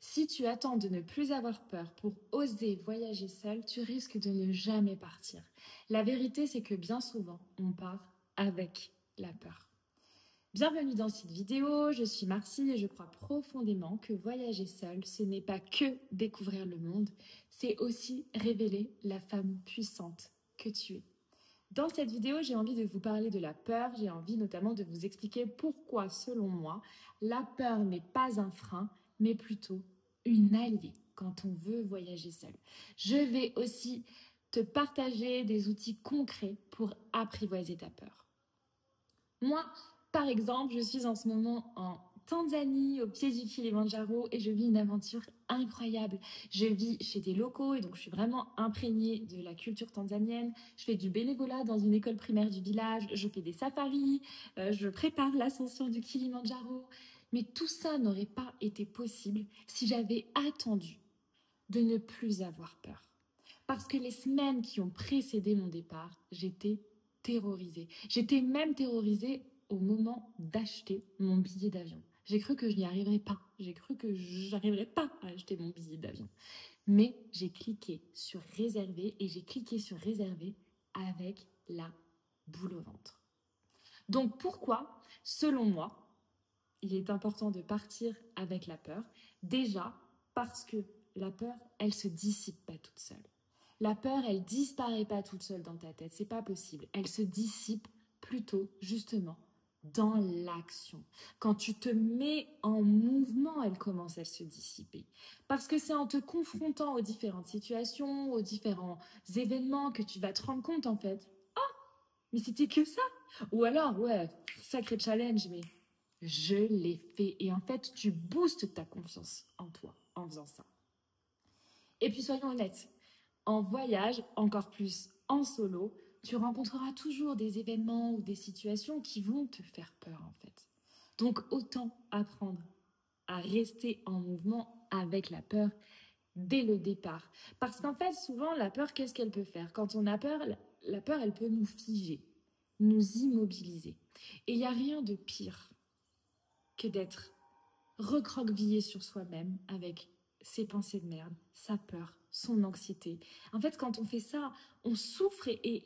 Si tu attends de ne plus avoir peur pour oser voyager seul, tu risques de ne jamais partir. La vérité, c'est que bien souvent, on part avec la peur. Bienvenue dans cette vidéo, je suis Marcy et je crois profondément que voyager seul, ce n'est pas que découvrir le monde, c'est aussi révéler la femme puissante que tu es. Dans cette vidéo, j'ai envie de vous parler de la peur, j'ai envie notamment de vous expliquer pourquoi, selon moi, la peur n'est pas un frein, mais plutôt une alliée quand on veut voyager seul. Je vais aussi te partager des outils concrets pour apprivoiser ta peur. Moi, par exemple, je suis en ce moment en Tanzanie, au pied du Kilimandjaro, et je vis une aventure incroyable. Je vis chez des locaux et donc je suis vraiment imprégnée de la culture tanzanienne. Je fais du bénévolat dans une école primaire du village, je fais des safaris, je prépare l'ascension du Kilimandjaro. Mais tout ça n'aurait pas été possible si j'avais attendu de ne plus avoir peur. Parce que les semaines qui ont précédé mon départ, j'étais terrorisée. J'étais même terrorisée au moment d'acheter mon billet d'avion. J'ai cru que je n'y arriverais pas. J'ai cru que j'arriverais pas à acheter mon billet d'avion. Mais j'ai cliqué sur réserver et j'ai cliqué sur réserver avec la boule au ventre. Donc pourquoi, selon moi, il est important de partir avec la peur? Déjà parce que la peur, elle se dissipe pas toute seule. La peur, elle disparaît pas toute seule dans ta tête, c'est pas possible. Elle se dissipe plutôt, justement, dans l'action. Quand tu te mets en mouvement, elle commence à se dissiper. Parce que c'est en te confrontant aux différentes situations, aux différents événements que tu vas te rendre compte, en fait. Oh, mais c'était que ça. Ou alors, ouais, sacré challenge, mais je l'ai fait. Et en fait, tu boostes ta confiance en toi en faisant ça. Et puis, soyons honnêtes, en voyage, encore plus en solo, tu rencontreras toujours des événements ou des situations qui vont te faire peur, en fait. Donc, autant apprendre à rester en mouvement avec la peur dès le départ. Parce qu'en fait, souvent, la peur, qu'est-ce qu'elle peut faire? Quand on a peur, la peur, elle peut nous figer, nous immobiliser. Et il n'y a rien de pire que d'être recroquevillé sur soi-même avec ses pensées de merde, sa peur, son anxiété. En fait, quand on fait ça, on souffre et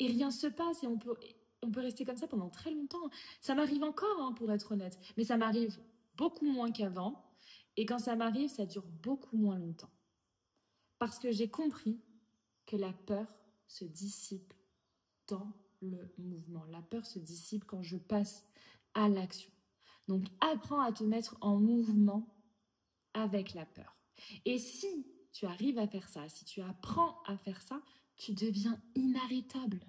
rien se passe et on peut rester comme ça pendant très longtemps. Ça m'arrive encore, hein, pour être honnête, mais ça m'arrive beaucoup moins qu'avant. Et quand ça m'arrive, ça dure beaucoup moins longtemps. Parce que j'ai compris que la peur se dissipe dans le mouvement. La peur se dissipe quand je passe à l'action. Donc, apprends à te mettre en mouvement avec la peur. Et si tu arrives à faire ça, si tu apprends à faire ça, tu deviens inarrêtable.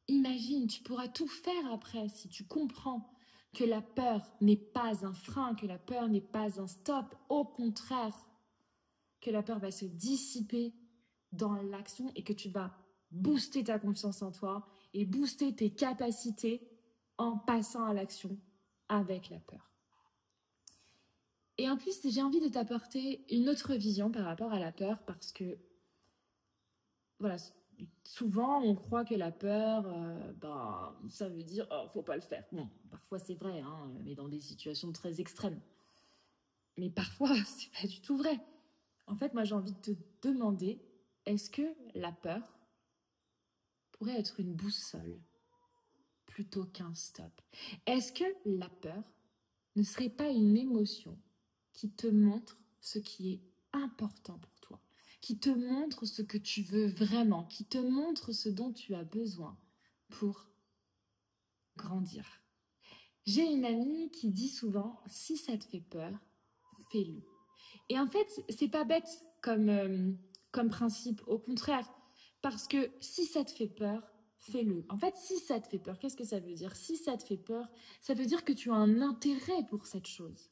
Imagine, tu pourras tout faire après si tu comprends que la peur n'est pas un frein, que la peur n'est pas un stop. Au contraire, que la peur va se dissiper dans l'action et que tu vas booster ta confiance en toi et booster tes capacités en passant à l'action avec la peur. Et en plus, j'ai envie de t'apporter une autre vision par rapport à la peur parce que, voilà, souvent on croit que la peur, ça veut dire, oh, faut pas le faire. Bon, parfois c'est vrai, hein, mais dans des situations très extrêmes. Mais parfois, c'est pas du tout vrai. En fait, moi, j'ai envie de te demander, est-ce que la peur pourrait être une boussole plutôt qu'un stop? Est-ce que la peur ne serait pas une émotion qui te montre ce qui est important pour toi, qui te montre ce que tu veux vraiment, qui te montre ce dont tu as besoin pour grandir? J'ai une amie qui dit souvent, si ça te fait peur, fais-le. Et en fait, c'est pas bête comme principe, au contraire. Parce que si ça te fait peur, fais-le. En fait, si ça te fait peur, qu'est-ce que ça veut dire? Si ça te fait peur, ça veut dire que tu as un intérêt pour cette chose.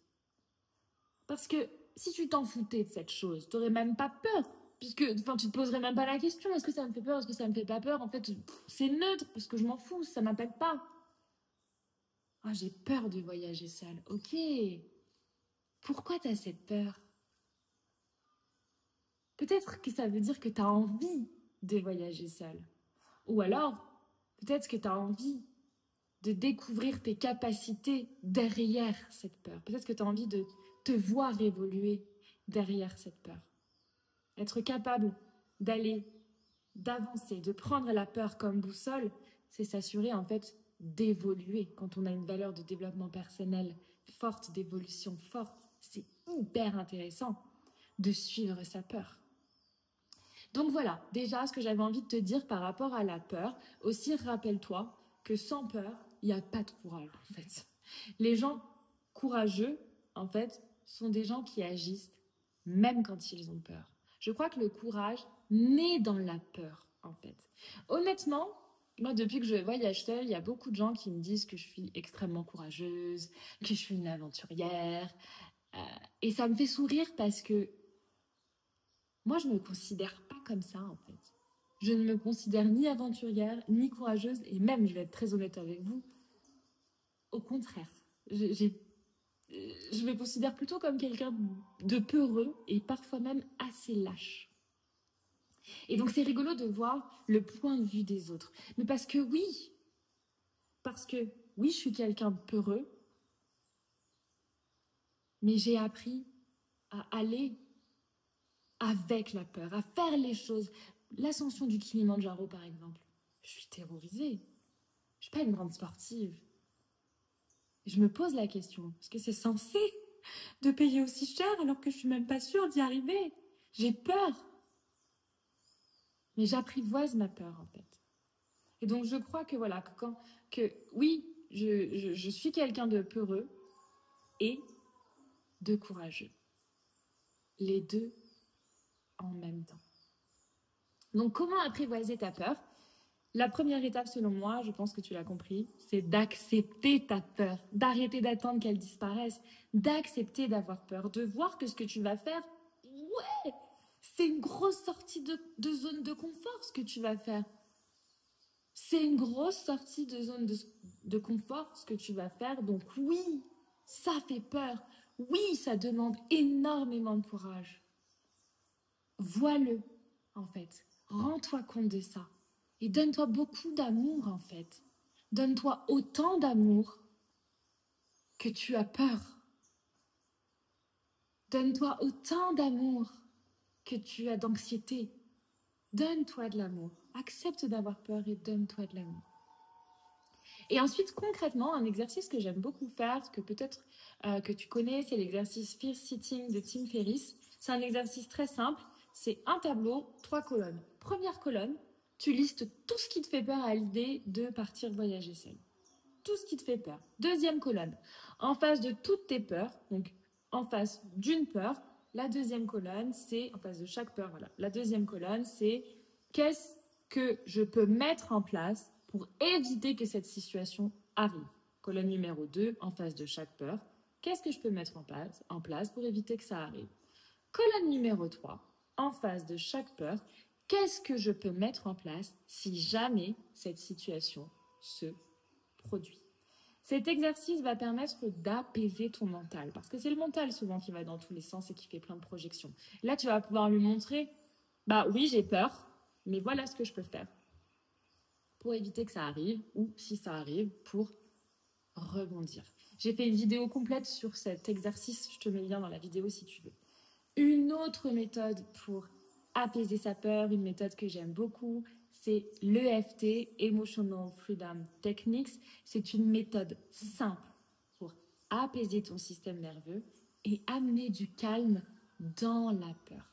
Parce que si tu t'en foutais de cette chose, tu n'aurais même pas peur. Puisque, enfin, tu te poserais même pas la question, est-ce que ça me fait peur, est-ce que ça me fait pas peur? En fait, c'est neutre, parce que je m'en fous, ça m'appelle pas. Ah, j'ai peur de voyager seule. Ok. Pourquoi tu as cette peur? Peut-être que ça veut dire que tu as envie de voyager seule. Ou alors, peut-être que tu as envie de découvrir tes capacités derrière cette peur. Peut-être que tu as envie de te voir évoluer derrière cette peur. Être capable d'aller, d'avancer, de prendre la peur comme boussole, c'est s'assurer en fait d'évoluer. Quand on a une valeur de développement personnel forte, d'évolution forte, c'est hyper intéressant de suivre sa peur. Donc voilà, déjà ce que j'avais envie de te dire par rapport à la peur. Aussi, rappelle-toi que sans peur, il n'y a pas de courage en fait. Les gens courageux, en fait, sont des gens qui agissent même quand ils ont peur. Je crois que le courage naît dans la peur, en fait. Honnêtement, moi, depuis que je voyage seule, il y a beaucoup de gens qui me disent que je suis extrêmement courageuse, que je suis une aventurière. euh, et ça me fait sourire parce que moi, je ne me considère pas comme ça, en fait. Je ne me considère ni aventurière, ni courageuse, et même, je vais être très honnête avec vous, au contraire. Je me considère plutôt comme quelqu'un de peureux et parfois même assez lâche. Et donc c'est rigolo de voir le point de vue des autres. Mais parce que oui, je suis quelqu'un de peureux, mais j'ai appris à aller avec la peur, à faire les choses. L'ascension du Kilimandjaro, par exemple, je suis terrorisée. Je ne suis pas une grande sportive. Je me pose la question, est-ce que c'est censé de payer aussi cher alors que je suis même pas sûre d'y arriver? J'ai peur. Mais j'apprivoise ma peur, en fait. Et donc, je crois que voilà, oui, je suis quelqu'un de peureux et de courageux. Les deux en même temps. Donc, comment apprivoiser ta peur? La première étape, selon moi, je pense que tu l'as compris, c'est d'accepter ta peur, d'arrêter d'attendre qu'elle disparaisse, d'accepter d'avoir peur, de voir que ce que tu vas faire, ouais, c'est une grosse sortie de zone de confort, ce que tu vas faire. C'est une grosse sortie de zone de confort, ce que tu vas faire. Donc oui, ça fait peur. Oui, ça demande énormément de courage. Vois-le, en fait. Rends-toi compte de ça. Et donne-toi beaucoup d'amour, en fait. Donne-toi autant d'amour que tu as peur. Donne-toi autant d'amour que tu as d'anxiété. Donne-toi de l'amour. Accepte d'avoir peur et donne-toi de l'amour. Et ensuite, concrètement, un exercice que j'aime beaucoup faire, que peut-être que tu connais, c'est l'exercice Fear Sitting de Tim Ferriss. C'est un exercice très simple. C'est un tableau, 3 colonnes. Première colonne, tu listes tout ce qui te fait peur à l'idée de partir voyager seul. Tout ce qui te fait peur. Deuxième colonne, en face de toutes tes peurs, donc en face d'une peur, la deuxième colonne, c'est, en face de chaque peur, voilà. La deuxième colonne, c'est qu'est-ce que je peux mettre en place pour éviter que cette situation arrive. Colonne numéro 2, en face de chaque peur, qu'est-ce que je peux mettre en place pour éviter que ça arrive. Colonne numéro 3, en face de chaque peur, qu'est-ce que je peux mettre en place si jamais cette situation se produit. Cet exercice va permettre d'apaiser ton mental, parce que c'est le mental souvent qui va dans tous les sens et qui fait plein de projections. Là, tu vas pouvoir lui montrer, bah oui, j'ai peur, mais voilà ce que je peux faire pour éviter que ça arrive, ou si ça arrive, pour rebondir. J'ai fait une vidéo complète sur cet exercice, je te mets le lien dans la vidéo si tu veux. Une autre méthode pour apaiser sa peur, une méthode que j'aime beaucoup, c'est l'EFT, Emotional Freedom Techniques. C'est une méthode simple pour apaiser ton système nerveux et amener du calme dans la peur.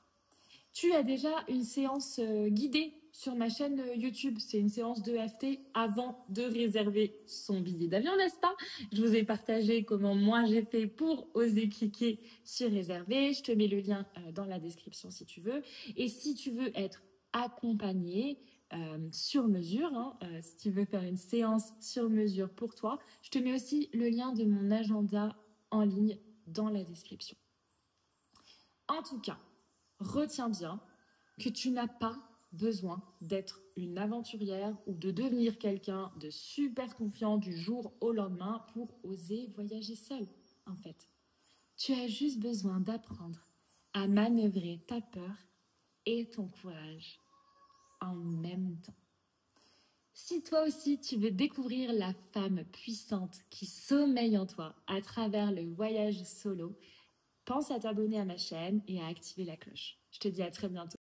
Tu as déjà une séance guidée sur ma chaîne YouTube. C'est une séance d'EFT avant de réserver son billet d'avion, n'est-ce pas? Je vous ai partagé comment moi j'ai fait pour oser cliquer sur réserver. Je te mets le lien dans la description si tu veux. Et si tu veux être accompagné sur mesure, si tu veux faire une séance sur mesure pour toi, je te mets aussi le lien de mon agenda en ligne dans la description. En tout cas, retiens bien que tu n'as pas besoin d'être une aventurière ou de devenir quelqu'un de super confiant du jour au lendemain pour oser voyager seul, en fait. Tu as juste besoin d'apprendre à manœuvrer ta peur et ton courage en même temps. Si toi aussi tu veux découvrir la femme puissante qui sommeille en toi à travers le voyage solo, Pense à t'abonner à ma chaîne et à activer la cloche. Je te dis à très bientôt.